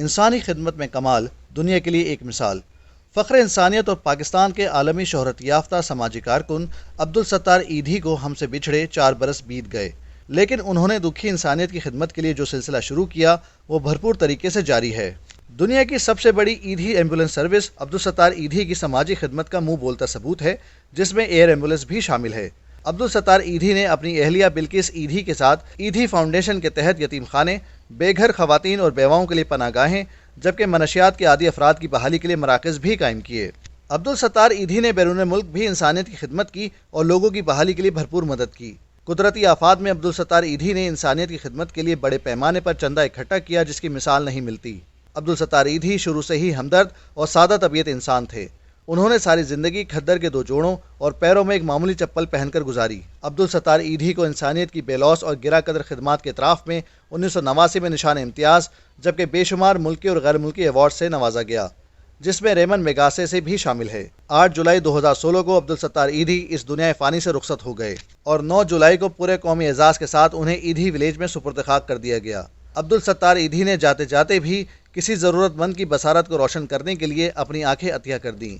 انسانی خدمت میں کمال، دنیا کے لیے ایک مثال۔ فخر انسانیت اور پاکستان کے عالمی شہرت یافتہ سماجی کارکن عبدالستار ایدھی کو ہم سے بچھڑے 4 برس بیت گئے، لیکن انہوں نے دکھی انسانیت کی خدمت کے لیے جو سلسلہ شروع کیا وہ بھرپور طریقے سے جاری ہے۔ دنیا کی سب سے بڑی ایدھی ایمبولینس سروس عبدالستار ایدھی کی سماجی خدمت کا منہ بولتا ثبوت ہے، جس میں ایئر ایمبولینس بھی شامل ہے۔ عبدالستار ایدھی نے اپنی اہلیہ بلقیس ایدھی کے ساتھ ایدھی فاؤنڈیشن کے تحت یتیم خانے، بے گھر خواتین اور بیواؤں کے لیے پناہ گاہیں، جبکہ منشیات کے عادی افراد کی بحالی کے لیے مراکز بھی قائم کیے۔ عبدالستار ایدھی نے بیرون ملک بھی انسانیت کی خدمت کی اور لوگوں کی بحالی کے لیے بھرپور مدد کی۔ قدرتی آفات میں عبدالستار ایدھی نے انسانیت کی خدمت کے لیے بڑے پیمانے پر چندہ اکٹھا کیا، جس کی مثال نہیں ملتی۔ عبدالستار ایدھی شروع سے ہی ہمدرد اور سادہ طبیعت انسان تھے۔ انہوں نے ساری زندگی کھدر کے 2 جوڑوں اور پیروں میں ایک معمولی چپل پہن کر گزاری۔ عبدالستار ایدھی کو انسانیت کی بے لوث اور گرا قدر خدمات کے اطراف میں 1989 میں نشان امتیاز، جبکہ بے شمار ملکی اور غیر ملکی ایوارڈ سے نوازا گیا، جس میں ریمن میگاسے سے بھی شامل ہے۔ 8 جولائی 2016 کو عبدالستار ایدھی اس دنیا فانی سے رخصت ہو گئے اور 9 جولائی کو پورے قومی اعزاز کے ساتھ انہیں ایدھی ولیج میں سپرد خاک کر دیا گیا۔ عبدالستار ایدھی نے جاتے جاتے بھی کسی ضرورت مند کی بصارت کو روشن کرنے کے لیے اپنی آنکھیں عطیہ کر دیں۔